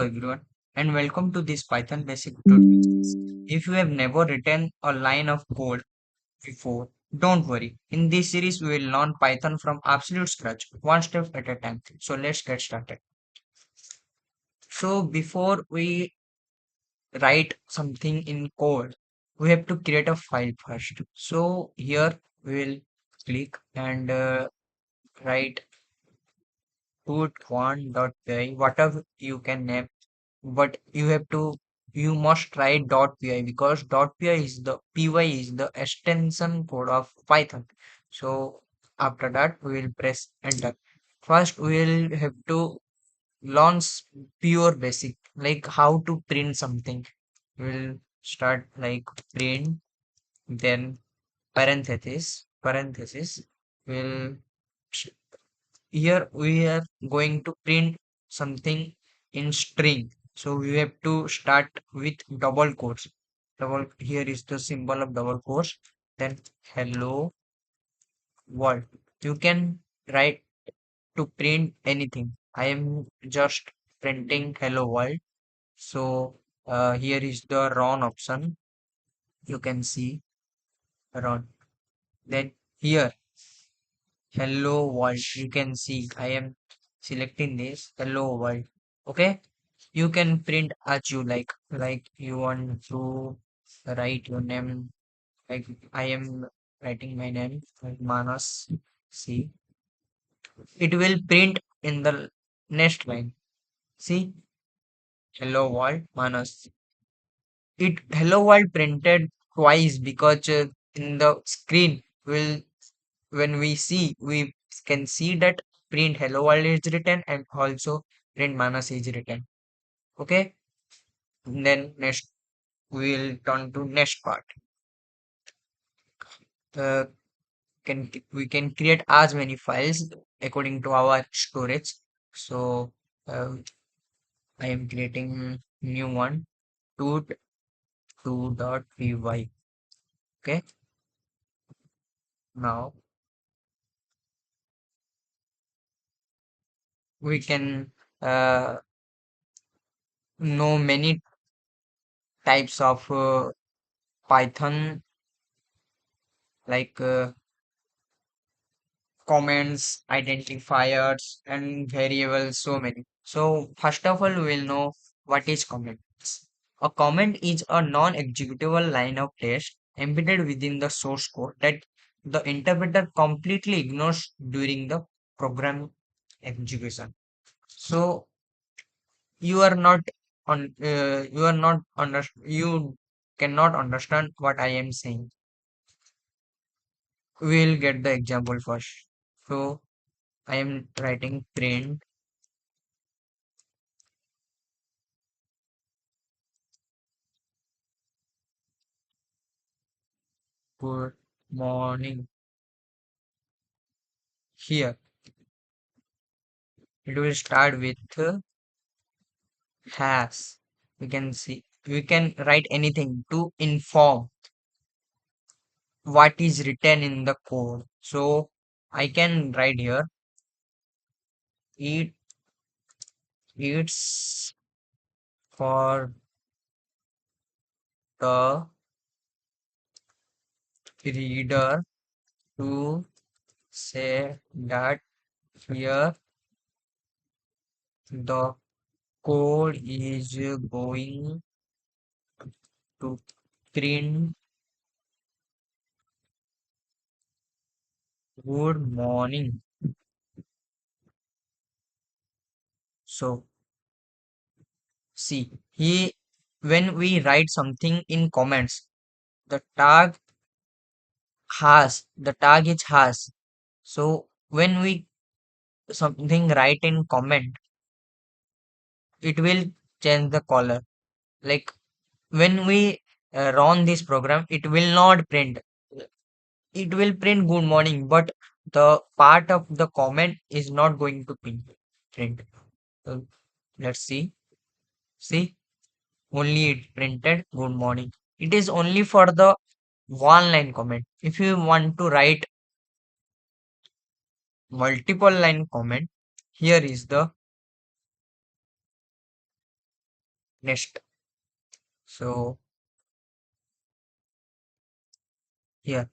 Everyone, and welcome to this Python basic tutorial. If you have never written a line of code before, don't worry. In this series, we will learn Python from absolute scratch, one step at a time. So let's get started. So before we write something in code, we have to create a file first. So here we will click and write root1.py, whatever you can name, but you must write .py because .py is the extension code of Python. So after that we will press enter. First we will have to learn pure basic like how to print something. We'll start like print, then parenthesis. We'll Here we are going to print something in string. So we have to start with double quotes. Here is the symbol of double quotes. Then hello world. You can write to print anything. I am just printing hello world. So here is the run option. You can see run. Then here hello world. You can see I am selecting this hello world. Okay, you can print as you like you want to write your name, like I am writing my name like Manas. See, it will print in the next line. See, hello world Manas. It hello world printed twice because in the screen will when we see we can see that print hello world is written and also print Manas is written. Okay, then next we'll turn to next part. uh, we can create as many files according to our storage. So I am creating new one, 2.2.py. Okay, now we can uh, know many types of Python, like comments, identifiers, and variables, so many. So first of all, we'll know what is comments. A comment is a non-executable line of text embedded within the source code that the interpreter completely ignores during the program execution. So you are not you are not under you cannot understand what I am saying. We'll get the example first. So I am writing print good morning. Here it will start with has. We can see we can write anything to inform what is written in the code. So I can write here it it's for the reader to say that here the code is going to print good morning. So see, when we write something in comments, the the tag is has. So when we something write in comment, it will change the color. Like when we run this program, it will not print. It will print good morning, but the part of the comment is not going to print. So let's see. See, only it printed good morning. It is only for the one line comment. If you want to write multiple line comment, here is the Next, so here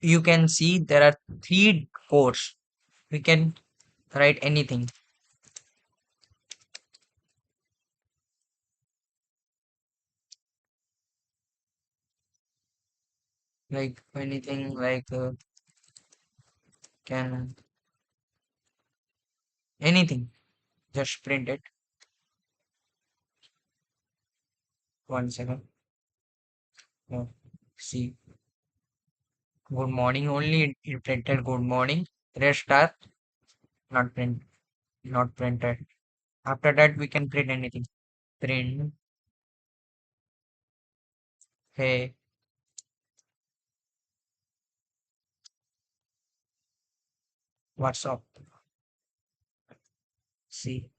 you can see there are three codes. We can write anything can anything. Just print it. 1 second. Oh, see, good morning only. It printed good morning. Rest are not print, not printed. After that, we can print anything. Print. Hey, what's up? See,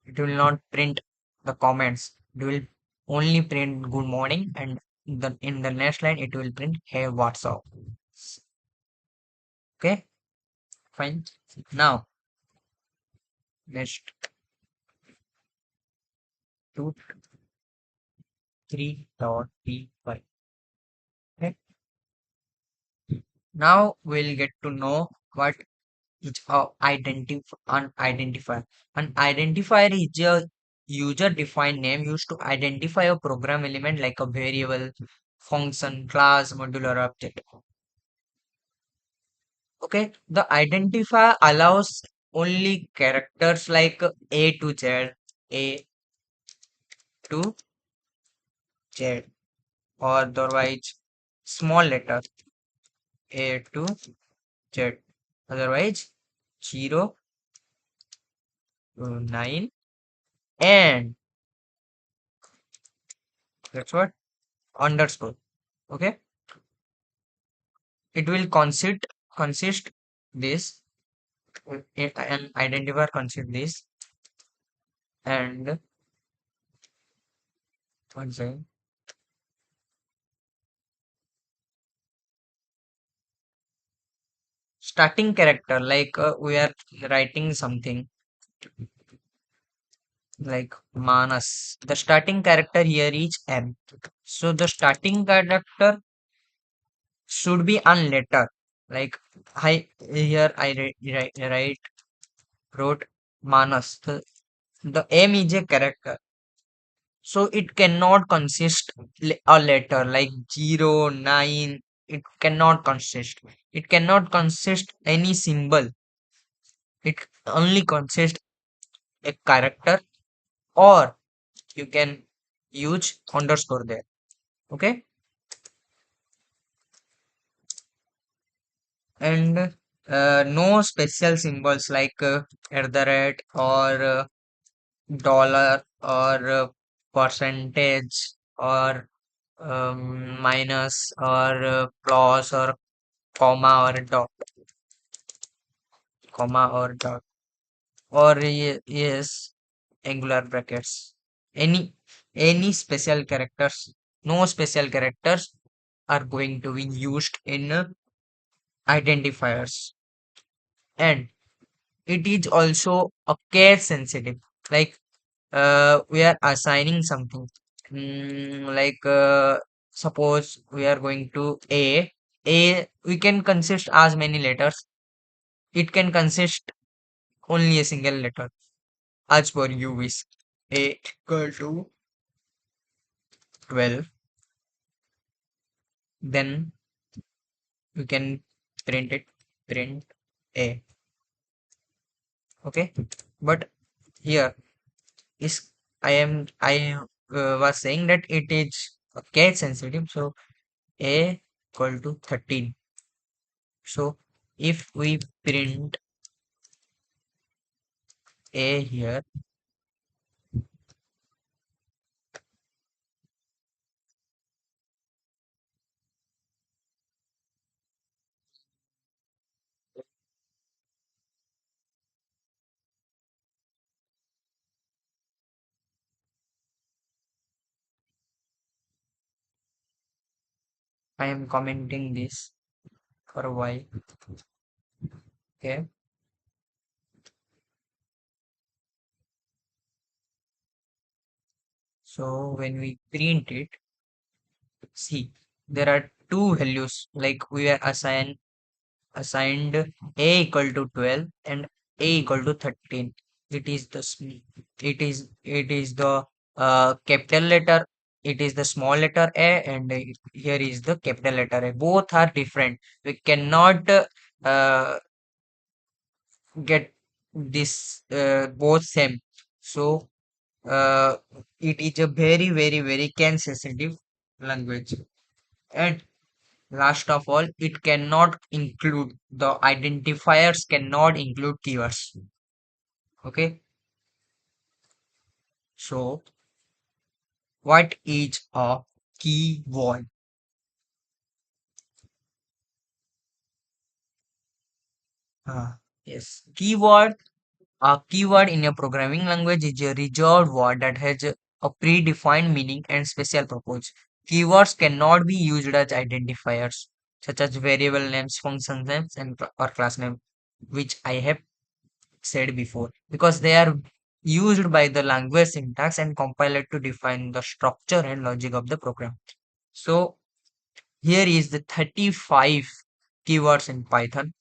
it will not print the comments. It will only print good morning, and in the next line it will print hey, what's up? Okay, fine. Now next 2 3.py. Okay. Now we'll get to know what is a an identifier. An identifier is a user-defined name used to identify a program element like a variable, function, class, module, or object. Okay, the identifier allows only characters like A to Z, A to Z, or otherwise small letter A to Z, otherwise 0 to 9, and that's what underscore. Okay, it will consist this an identifier consist this, and one second, starting character like we are writing something like Manas. The starting character here is M. So the starting character should be a letter. Like I wrote Manas. The M is a character. So it cannot consist a letter like 0, 9. It cannot consist. It cannot consist any symbol. It only consists a character, or you can use underscore there. Okay. And no special symbols like at the rate, or dollar, or percentage, or minus, or plus, or comma, or dot, or yes, angular brackets. Any special characters, no special characters are going to be used in identifiers. And it is also a case sensitive, like we are assigning something. Like suppose we are going to A, we can consist as many letters. It can consist only a single letter as per you wish. A equal to 12, then you can print it, print A. Okay, but here is I was saying that it is case sensitive, so A equal to 13. So if we print A here, I am commenting this for a while. Okay, So when we print it, see, there are two values like we are assigned a equal to 12 and a equal to 13. It is the it is the capital letter. It is the small letter a, and here is the capital letter a. Both are different. We cannot get this both same. So uh, it is a very very very can sensitive language. And last of all, it cannot include the identifiers cannot include keywords. Okay, so what is a keyword? Yes, keyword. A keyword in a programming language is a reserved word that has a predefined meaning and special purpose. Keywords cannot be used as identifiers, such as variable names, function names, and or class name, which I have said before, because they are used by the language syntax and compiler to define the structure and logic of the program. So here is the 35 keywords in Python,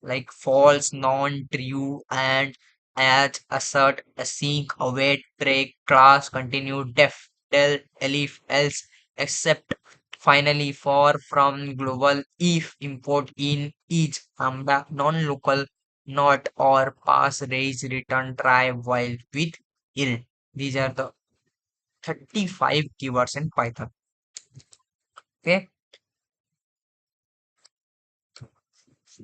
like false, non, true, and, as, assert, async, await, break, class, continue, def, del, elif, else, except, finally, for, from, global, if, import, in, each, back, non-local, not, or, pass, raise, return, try, while, with, ill. These are the 35 keywords in Python. Okay,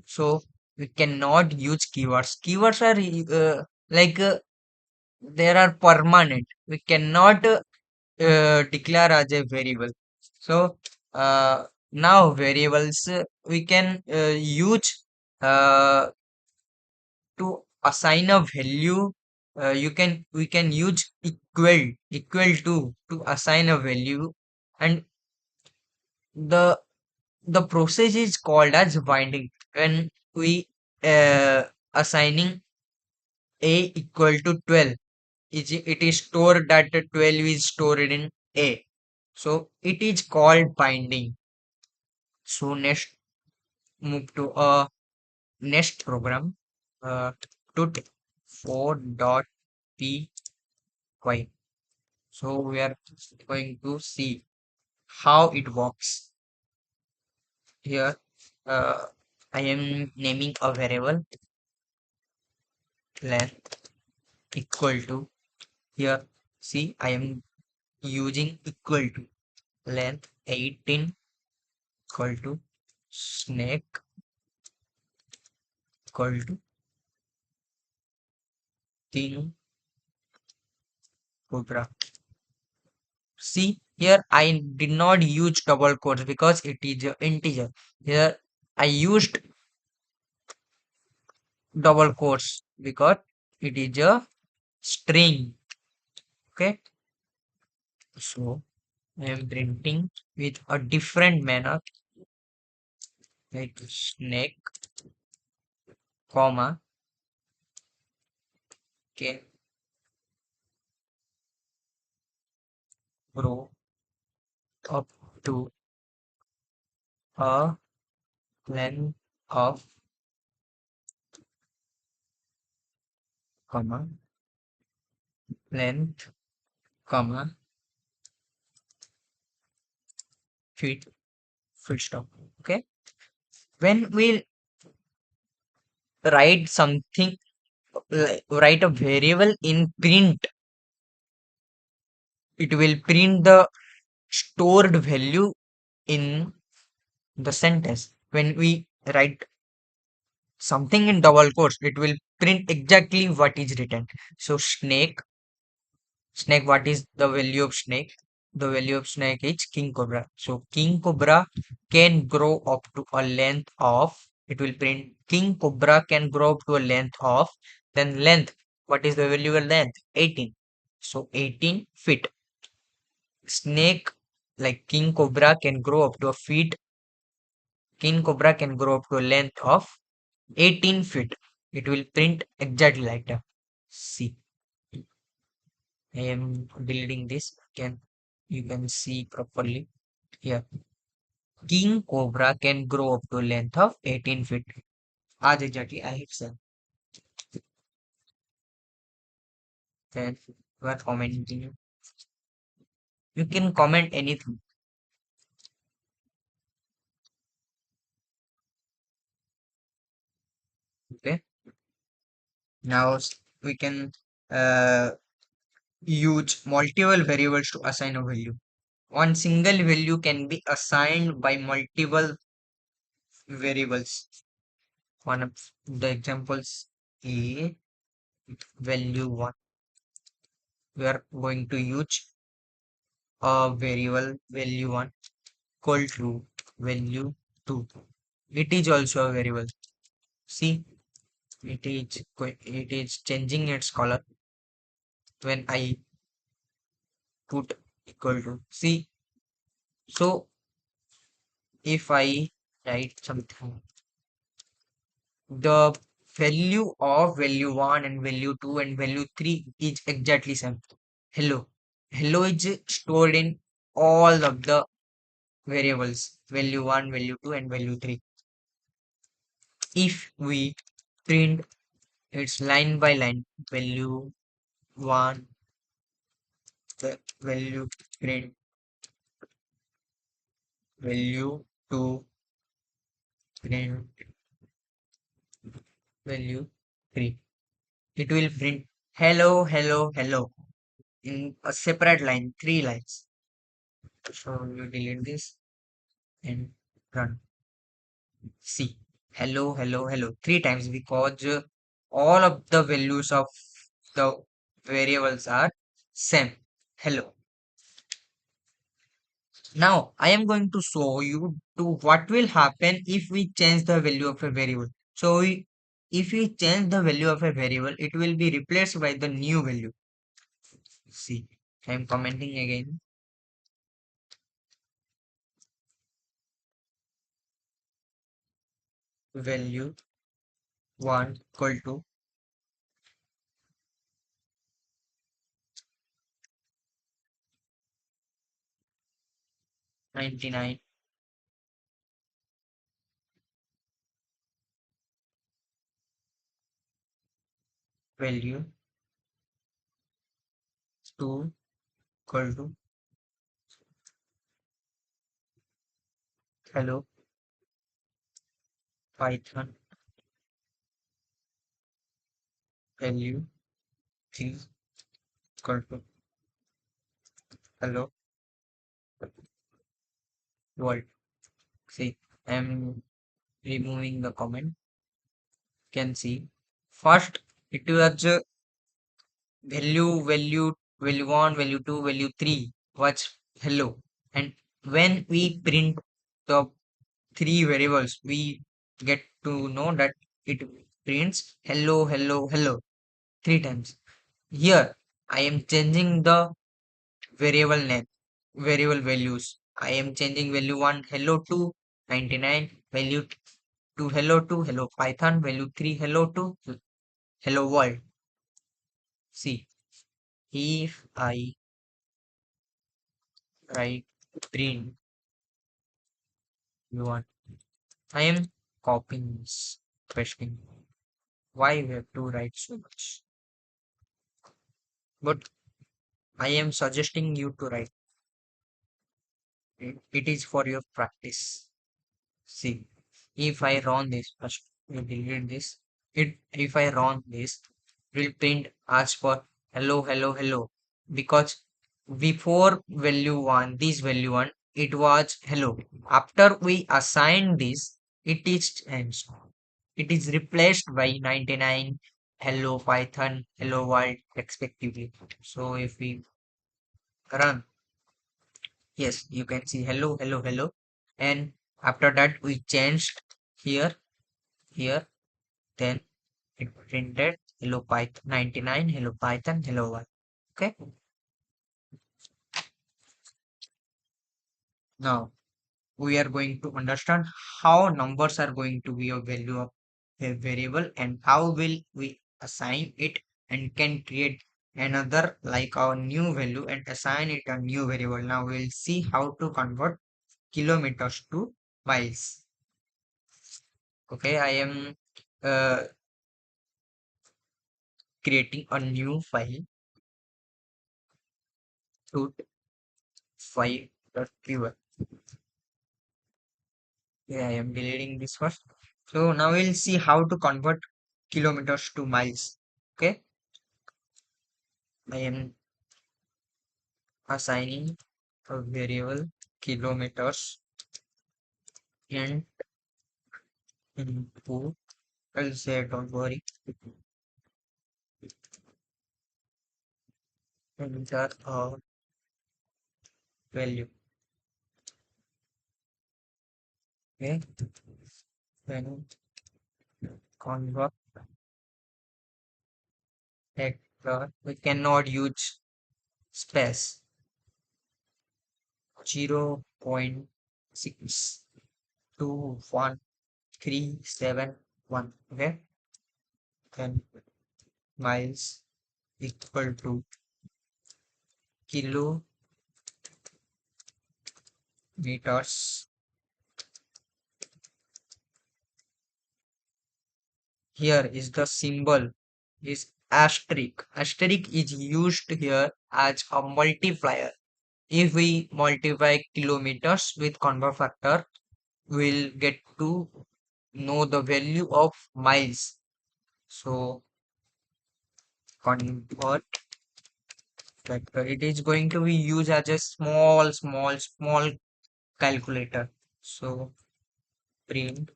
so we cannot use keywords. Keywords are like they are permanent. We cannot declare as a variable. So now variables we can use to assign a value. You can we can use equal to assign a value, and the the process is called as binding. When we assigning a equal to 12, it is stored that the 12 is stored in a, so it is called binding. So next, move to a next program, tut 4.py. So we are going to see how it works. Here I am naming a variable length equal to, here see I am using equal to length 18 equal to snake equal to king cobra. See here I did not use double quotes because it is a integer. Here I used double quotes because it is a string. Okay, so I am printing with a different manner, like snake comma, can grow up to a length of, comma, length, comma, feet, full stop. Okay, when we write something, write a variable in print, it will print the stored value in the sentence. When we write something in double quotes, it will print exactly what is written. So snake, what is the value of snake? The value of snake is king cobra. So king cobra can grow up to a length of, it will print king cobra can grow up to a length of, then length, what is the value of length? 18. So 18 feet. Snake, like king cobra can grow up to a feet. King cobra can grow up to a length of 18 feet. It will print exactly like that. See. I am deleting this. Can you can see properly here. King cobra can grow up to length of 18 feet. As exactly I have said. Then you are commenting. You can comment anything. Okay. Now we can uh, use multiple variables to assign a value. One single value can be assigned by multiple variables. One of the examples is value 1. We are going to use a variable value 1 equal to value 2. It is also a variable. See, it is changing its color when I put equal to. See, so if I write something, the value of value 1 and value 2 and value 3 is exactly same. Hello. Hello is stored in all of the variables, value 1, value 2 and value 3. If we print its line by line, value 1, the value print value 2, print value 3. It will print hello, hello, hello in a separate line, 3 lines. So you delete this and run. See, hello, hello, hello, 3 times because all of the values of the variables are same. Hello. Now I am going to show you to what will happen if we change the value of a variable. So if we change the value of a variable, it will be replaced by the new value. See, I am commenting again. Value 1 equal to 99. Value 2 equal to hello Python. Value 3 equal to hello world. See, I am removing the comment. Can see first it was value 1, value 2, value 3 was hello, and when we print the three variables we get to know that it prints hello, hello, hello 3 times. Here I am changing the variable name, variable values. I am changing value 1 hello to 99, value 2 hello to hello Python, value 3 hello to hello world. See, if I write print you want, I am copying this, pasting. Why we have to write so much? But I am suggesting you to write. It is for your practice. See, if I run this first, you delete this. If I run this, it will print as for hello, hello, hello. Because before value 1, this value 1, it was hello. After we assign this, it is changed. It is replaced by 99, hello Python, hello world, respectively. So if we run, yes, you can see hello, hello, hello. And after that, we changed here, here, then it printed hello Python 99, hello Python, hello world. Okay. Now we are going to understand how numbers are going to be a value of a variable and how will we assign it and can create another like our new value and assign it a new variable. Now we'll see how to convert kilometers to miles. Okay, I am uh, creating a new file to 5.py. Yeah, I am deleting this first. So now we'll see how to convert kilometers to miles. Okay, I am assigning a variable kilometers and input. I'll say don't worry. Enter a value. Okay, then convert vector. We cannot use space 0.621371. Okay, then miles equal to kilometers. Here is the symbol is asterisk. Asterisk is used here as a multiplier. If we multiply kilometers with convert factor, we'll get to know the value of miles. So convert factor, it is going to be used as a small calculator. So print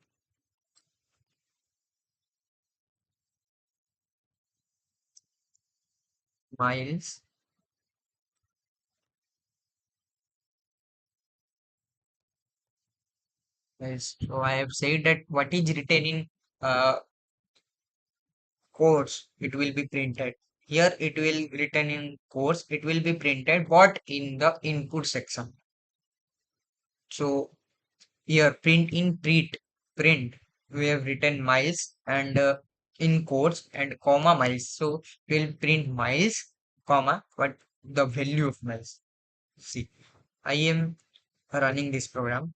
miles. Yes. So I have said that what is written in uh, course, it will be printed. Here it will written in course, it will be printed what in the input section. So here print we have written miles and in quotes and comma miles. So we'll print miles, comma, but the value of miles. See, I am running this program.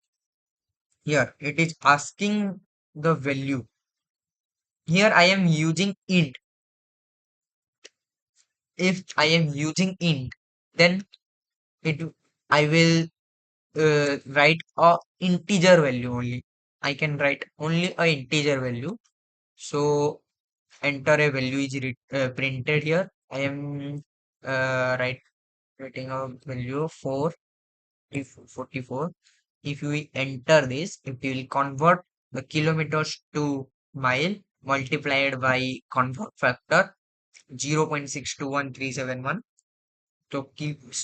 Here it is asking the value. Here I am using int. If I am using int, then it I will write a integer value only. I can write only a integer value. So enter a value is printed here. I am writing a value of 44. If we enter this, it will convert the kilometers to mile multiplied by convert factor 0.621371. So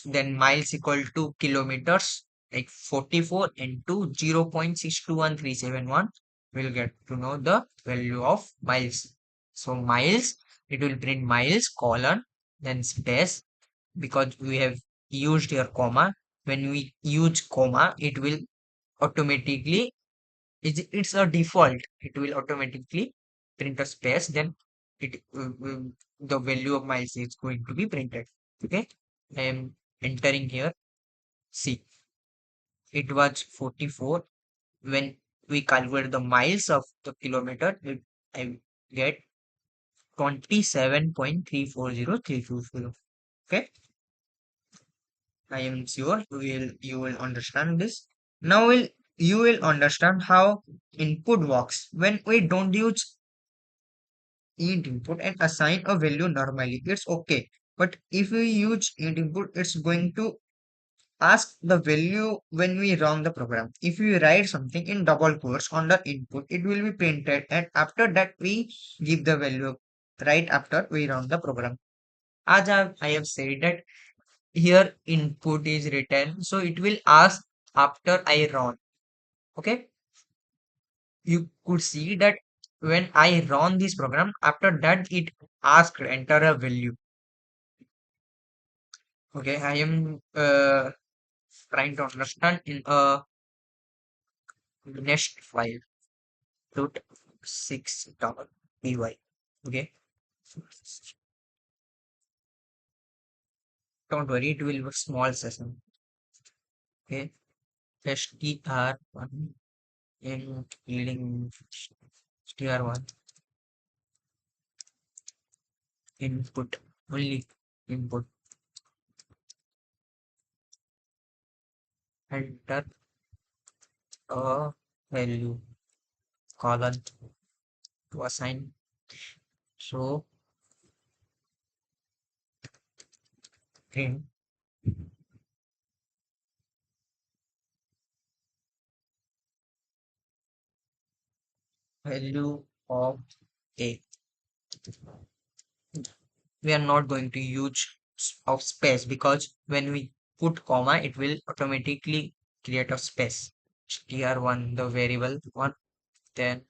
then miles equal to kilometers like 44 into 0.621371. We'll get to know the value of miles. So miles, it will print miles colon then space because we have used here comma. When we use comma, it will automatically it's a default. It will automatically print a space. Then it the value of miles is going to be printed. Okay, I am entering here. See, it was 44. When we calculate the miles of the kilometer, I get 27.340320. Okay, I am sure you will understand this. Now you will understand how input works. When we don't use int input and assign a value normally, it's okay. But if we use int input, it's going to ask the value when we run the program. If we write something in double quotes on the input, it will be printed, and after that we give the value right after we run the program. As I have said that here input is written, so it will ask after I run. Okay, you could see that when I run this program, after that it asked enter a value. Okay, I am trying to understand in a next file root 6 py. Okay, Don't worry, it will be a small session. Okay. str1 in leading str1 input only input enter a value colon to assign. So print value of a. We are not going to use of space because when we put comma it will automatically create a space. Str1 the variable one, then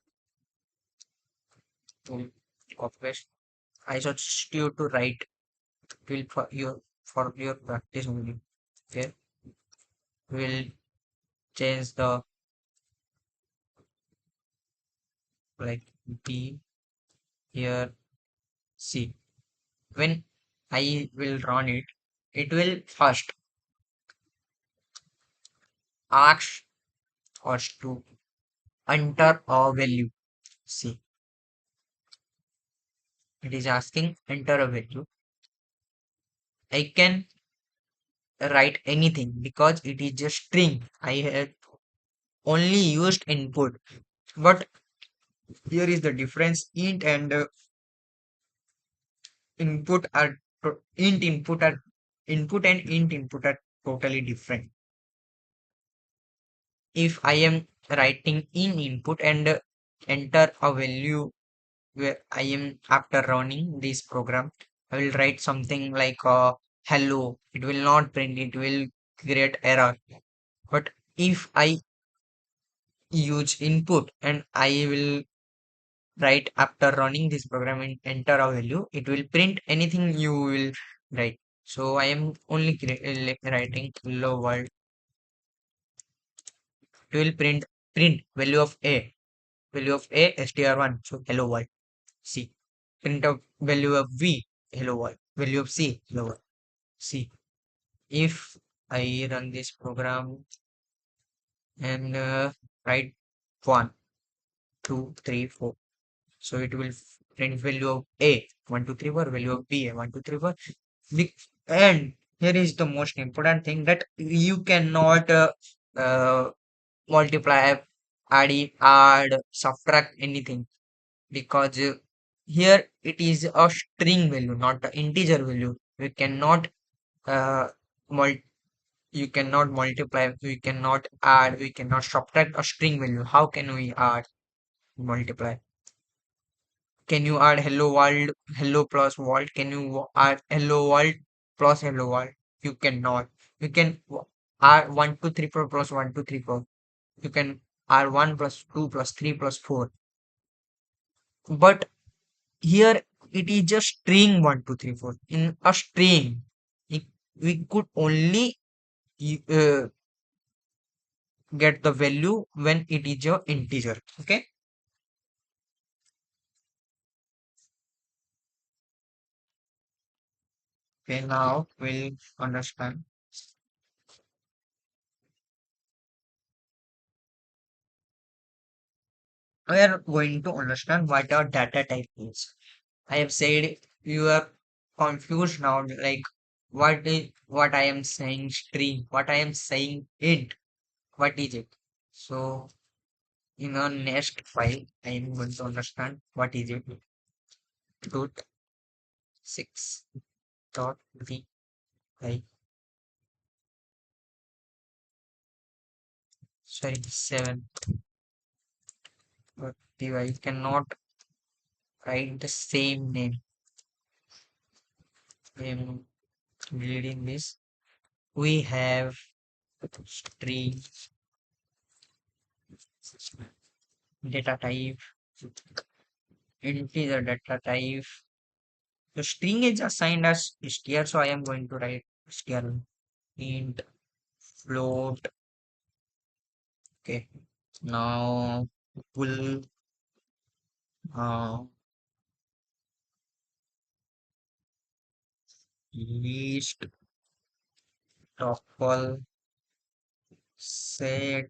to copy paste. I suggest you to write will for your practice only. Okay, we'll change the like b here. See, when I will run it, it will first ask us to enter a value. See, it is asking enter a value. I can write anything because it is just string. I have only used input, but here is the difference. Int and input are int input are input and int input are totally different. If I am writing in input and enter a value where I am after running this program, I will write something like hello. It will not print, it will create error. But if I use input and I will write after running this program and enter a value, it will print anything you will write. So I am only writing hello world. It will print value of a, value of a str1. So hello world. C. Print of value of v, hello world. Value of c, hello world. C. If I run this program and write 1, 2, 3, 4. So it will print value of A 1 2 3 4, value of B 1 2 3 4. And here is the most important thing that you cannot multiply, add, subtract anything because here it is a string value, not an integer value. We cannot uh, mul you cannot multiply, we cannot add, we cannot subtract a string value. How can we add, multiply? Can you add hello world, hello plus world? Can you add hello world plus hello world? You cannot. You can add 1 2 3 4 plus 1 2 3 4. You can add 1 plus 2 plus 3 plus 4. But here it is just string 1 2 3 4. In a string, it, we could only uh, get the value when it is a integer. Okay. Okay. Now we'll understand. We are going to understand what a data type is. I have said you are confused now, like what I am saying string, what I am saying int, what is it? So in our next file, I am going to understand what is it. Root 6 dot v I sorry 7 dot py cannot write the same name. I am reading this. We have string data type, integer data type. The string is assigned as str, so I am going to write str int float. Okay, now full uh, list topple, set,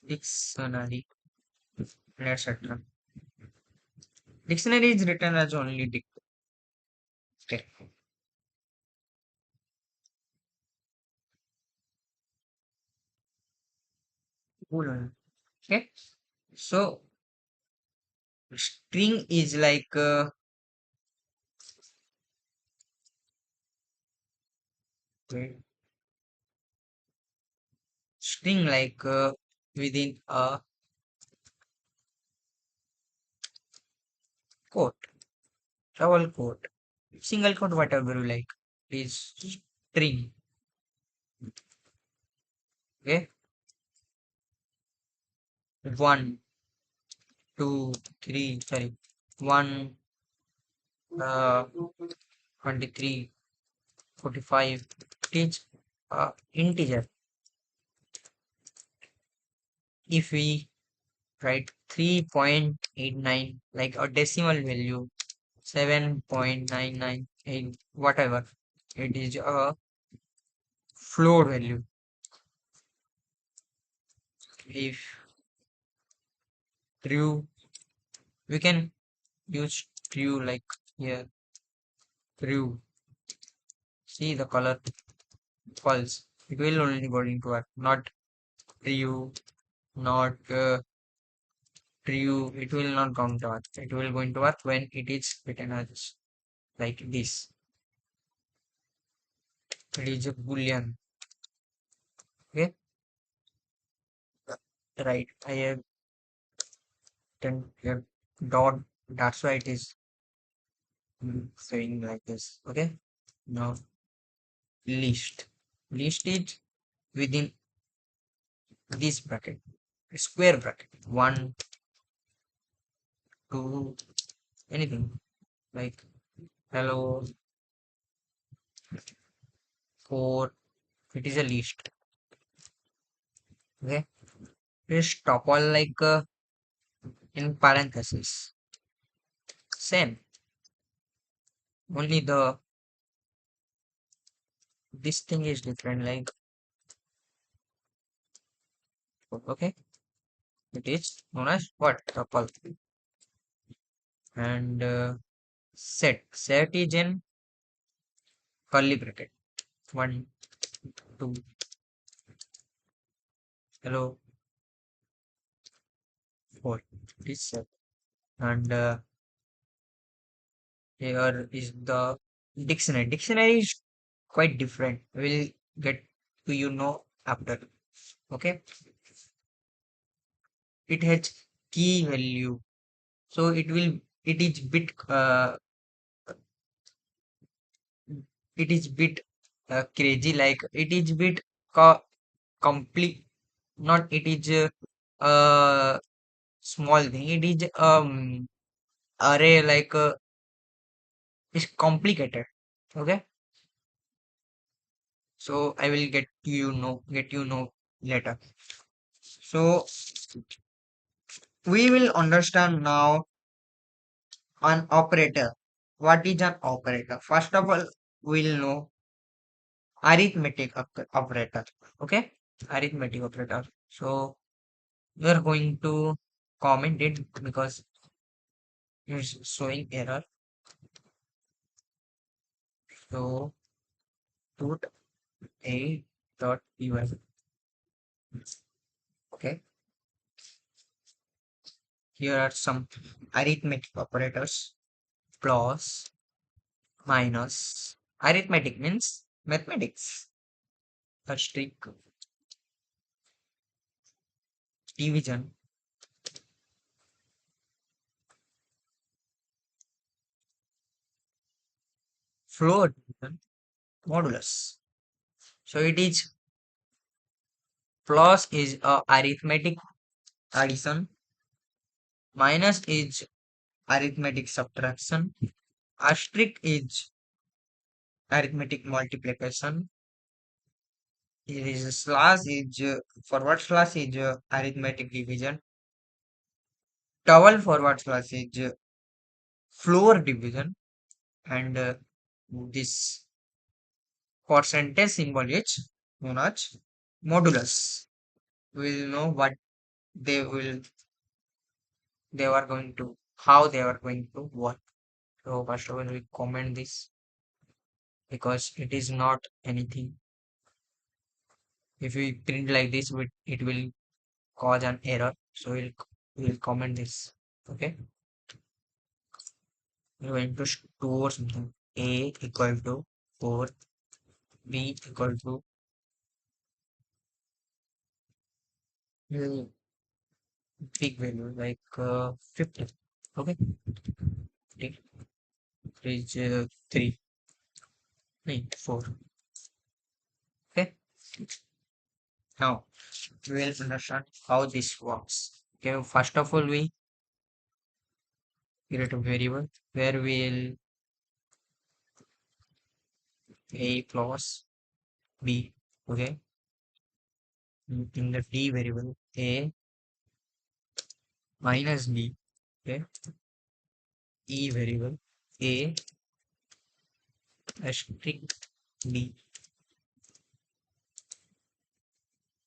dictionary, etc. Dictionary is written as only dictate. Cool. Okay. So string is like wait, string like within a quote, double quote, single quote, whatever you like, is string. Okay. One, two, three, sorry. One, 23, 45. It is integer. If we write 3.89 like a decimal value, 7.998, whatever, it is a float value. If true, we can use true like here, true. See the color false. It will only going to work, not true, not true. It will not come to work. It will going to work when it is written as like this. It is a boolean. Okay, right. I have done here dot. That's why it is saying like this. Okay. Now list. List is within this bracket, square bracket. One, two, anything like hello, four. It is a list. Okay. Just stop all like in parenthesis. Same. Only the this thing is different. Like okay, it is known as what tuple and set is in curly bracket. One, two, hello, four. It is set and here is the dictionary. Dictionary is quite different. We'll get to after. Okay, it has key value, so it is bit it is bit crazy. Like it is bit co- complete. Not it is small thing. It is array like is complicated. Okay, so I will get later. So we will understand now an operator. What is an operator? First of all, we'll know arithmetic operator. Okay, arithmetic operator. So we are going to comment it because it's showing error. So put a dot py. Okay, here are some arithmetic operators: plus, minus. Arithmetic means mathematics. Asterisk, division, float division, modulus. So it is plus is a arithmetic addition, minus is arithmetic subtraction, asterisk is arithmetic multiplication, it is slash is forward slash is arithmetic division, double forward slash is floor division, and this. percentage symbol is known as modulus. We will know what they will they are going to how they are going to work. So first of all, we comment this because it is not anything. If we print like this, it will cause an error. So we'll comment this. Okay, we're going to store something. A equal to 4, B equal to uh, big value like 50. Okay, it is 3, 4. Okay, now we will understand how this works. Okay, first of all, we create a variable where we'll A plus B. Okay, in the D variable A minus B. Okay, E variable A asterisk B.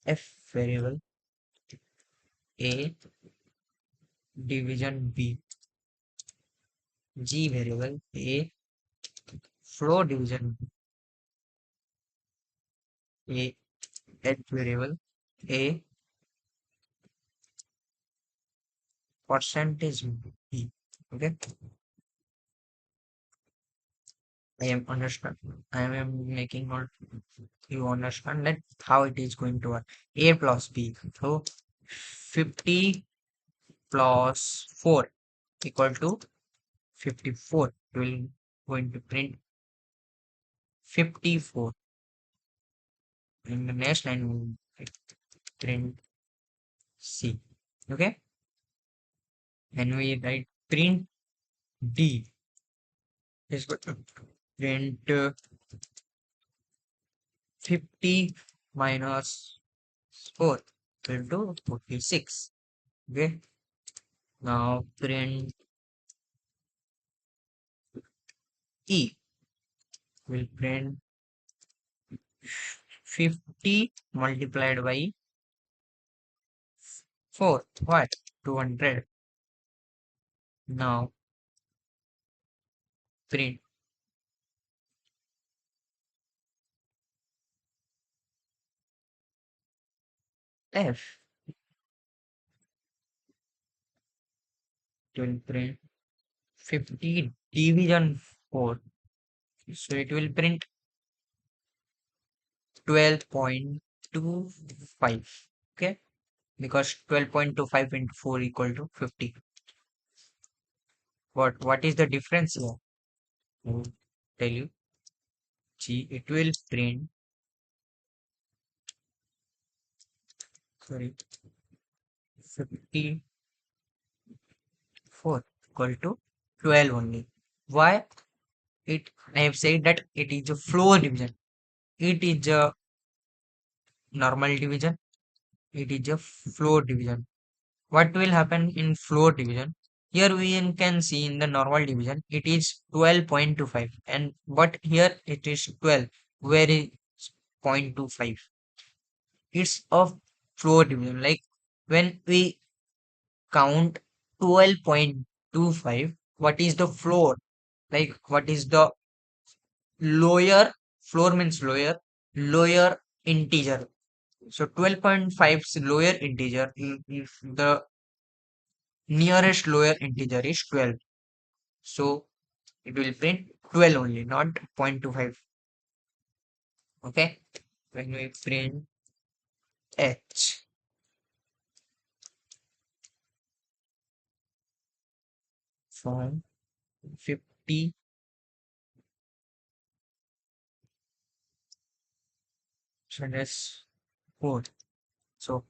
F variable A division B. G variable A flow division A. H variable A percentage B. Okay, I am understand. I am making not you understand that how it is going to work. A plus B. So 50 plus 4 equal to 54. Will going to print 54. In the next line will print C. Okay, and we write print D is going to print 50 minus 4 equal to 46. Okay, now print E will print 50 multiplied by 4. What? 200. Now print F. It will print 50 division 4. So it will print 12.25. Okay, because 12.25 into 4 equal to 50. What is the difference here? I will tell you. See, it will print, sorry, 54 equal to 12 only. Why? It I have said that it is a floor division. It is a normal division. It is a floor division. What will happen in floor division? Here we can see in the normal division it is 12.25, and but here it is 12. Where is 0.25? It's a floor division. Like when we count 12.25, what is the floor? Like what is the lower floor means lower integer. So 12.5 is lower integer. If the nearest lower integer is 12, so it will print 12 only, not 0.25. Okay, when we print h from 50 minus 4, so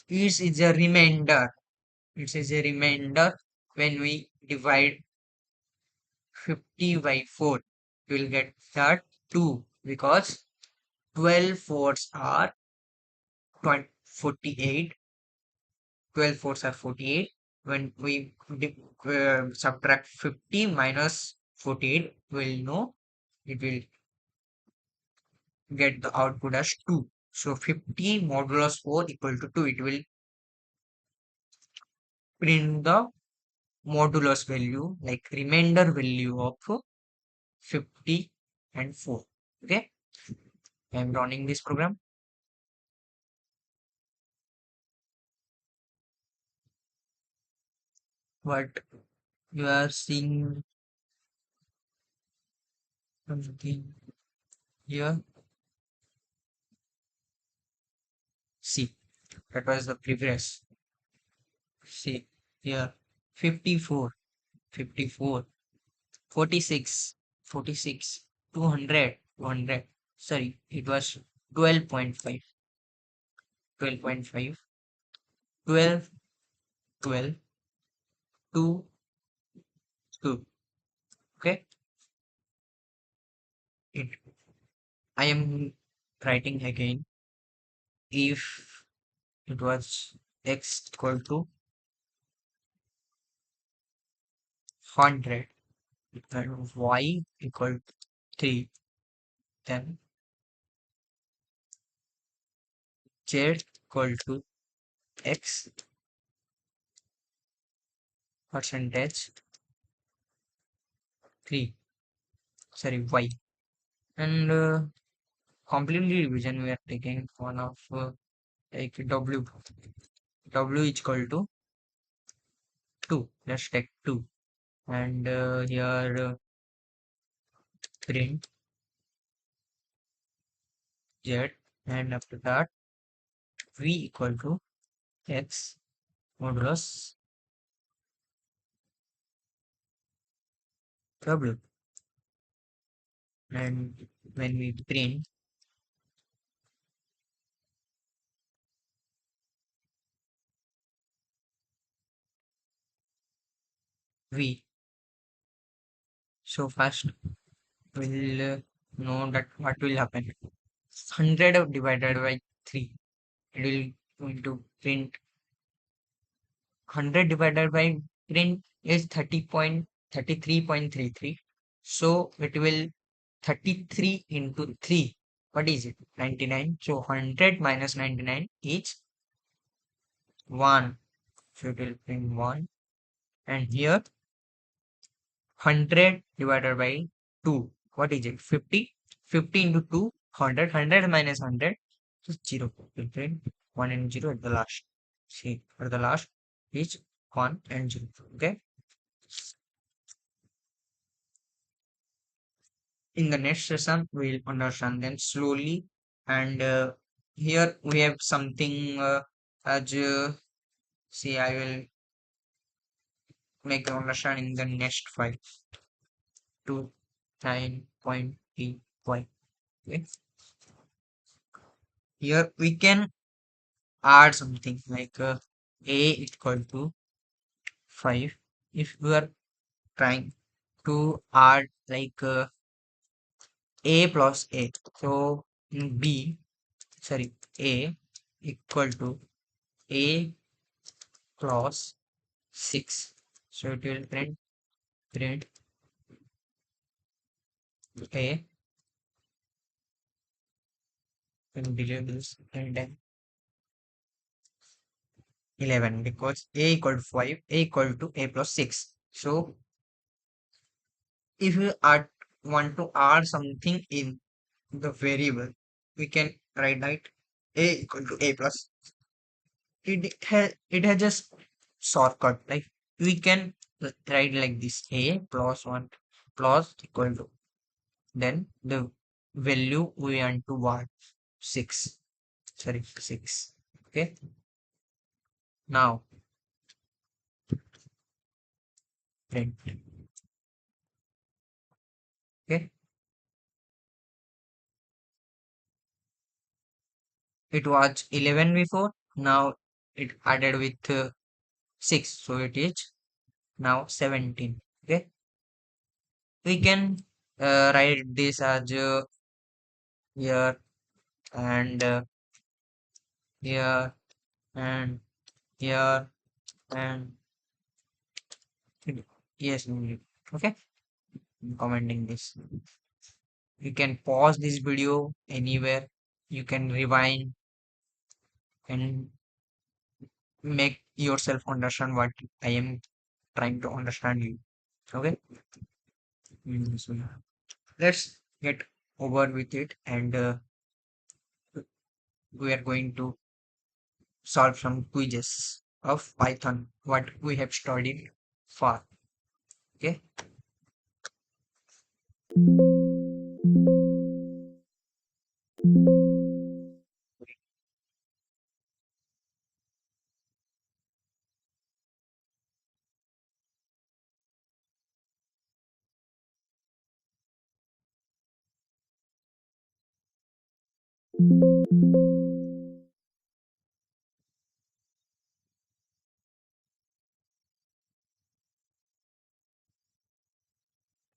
this is a remainder. It is a remainder. When we divide 50 by 4, we will get that 2, because 12 fours are 20, 48. 12 fours are 48. When we subtract 50 minus 48, we'll know it will get the output as 2. So 50 modulus 4 equal to 2. It will print the modulus value, like remainder value of 50 and 4. Okay, I am running this program, but you are seeing something here. See, that was the previous. See here, 54, 54, 46, 46, 200, 200. Sorry, it was 12.5, 12.5, 12, 12, 2, 2. Okay, it. I am writing again. If it was x equal to 100 and y equal to 3, then z equal to x percentage 3, sorry, y. And completely division we are taking one of like w is equal to 2. Let's take 2. And here print z, and after that v equal to x modulus w. And when we print v, so first we'll know that what will happen. 100 divided by 3, it will going to print 100 divided by print is 30.33.33. So it will 33 into 3. What is it? 99. So 100 minus 99 is 1. So it will print 1. And here 100 divided by 2. What is it? 50. 50 into 2, 100. 100 minus 100. So 0. It will print 1 and 0 at the last. See, at the last is 1 and 0. Okay. In the next session, we'll understand them slowly. And here we have something as see, I will make you understand in the next file to 9.8y. Okay. Here we can add something like a equal to 5. If we are trying to add like a plus a, so b, sorry, a equal to a plus 6. So it will print a, and delete this, and then 11, because a equal to 5, a equal to a plus 6. So if you want to add something in the variable, we can write that a equal to a plus. It has just shortcut, like we can write like this: a plus 1 plus equal to, then the value we want to want 6, sorry, 6. Okay, now print. Okay, it was 11 before, now it added with 6, so it is now 17. Okay, we can write this as here, and here, and here, and yes, okay, I'm commenting this. You can pause this video anywhere. You can rewind and make yourself understand what I am trying to understand you. Okay. So let's get over with it, and we are going to solve some quizzes of Python, what we have studied for. Okay.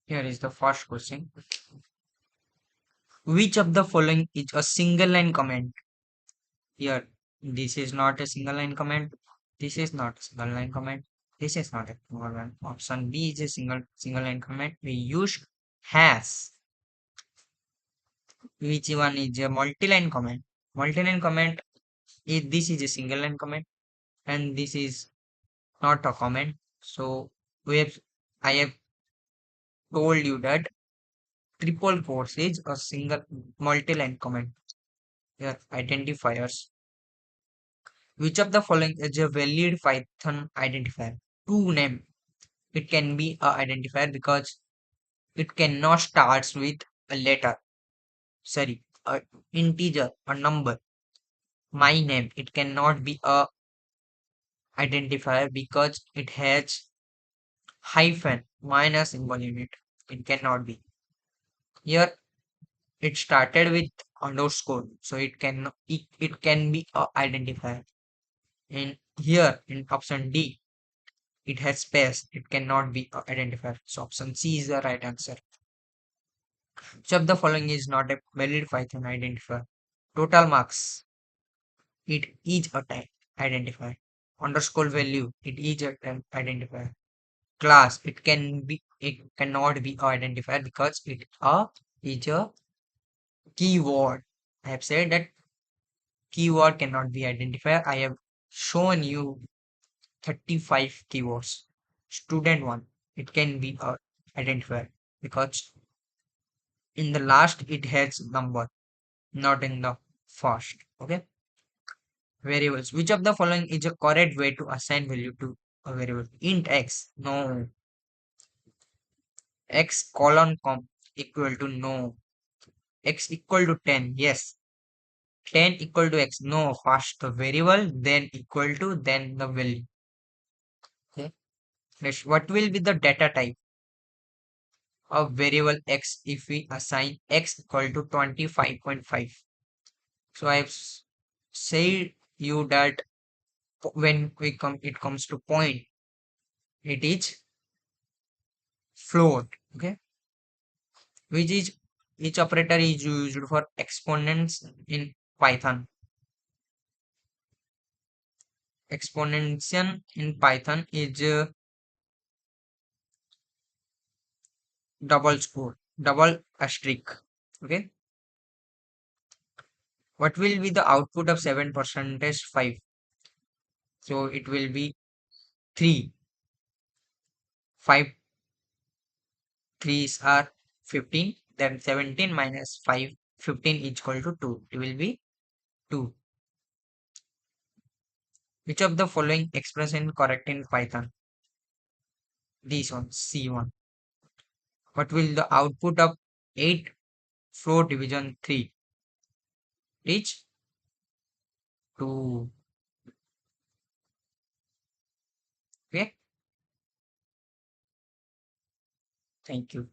Here is the first question. Which of the following is a single line comment? Here, this is not a single line comment. This is not a single line comment. This is not a single line. Option B is a single line comment. We use has. Which one is a multi-line comment? Multi-line comment is this is a single line comment and this is not a comment. So we have I have told you that triple quotes is a single multi-line comment. Here identifiers. Which of the following is a valid Python identifier? To name. It can be a identifier because it cannot start with a letter. Sorry, a integer, a number. My name. It cannot be a identifier because it has hyphen minus symbol in it. It cannot be. Here it started with underscore, so it can be a identifier. And here in option D, it has space. It cannot be a identifier. So option C is the right answer. Which of the following is not a valid Python identifier? Total marks. It is a type identifier. Underscore value. It is a type identifier. Class. It cannot be a identifier because is a keyword. I have said that keyword cannot be identifier. I have shown you 35 keywords. Student one. It can be a identifier because in the last it has number, not in the first. Okay. Variables. Which of the following is a correct way to assign value to a variable? Int x. No. X colon com equal to no. X equal to 10. Yes. 10 equal to x. No. First the variable, then equal to, then the value. Okay. Next, what will be the data type of variable x if we assign x equal to 25.5? So I've said you that when it comes to point, it is float. Okay. Which is Which operator is used for exponents in Python? Exponential in Python is double score, double asterisk. Okay. What will be the output of 7 percentage 5? So it will be 3. 5 threes are 15. Then 17 minus 5, 15 is equal to 2. It will be 2. Which of the following expression correct in Python? This one, C1. What will the output of 8 floor division 3 reach? 2. Okay. Thank you.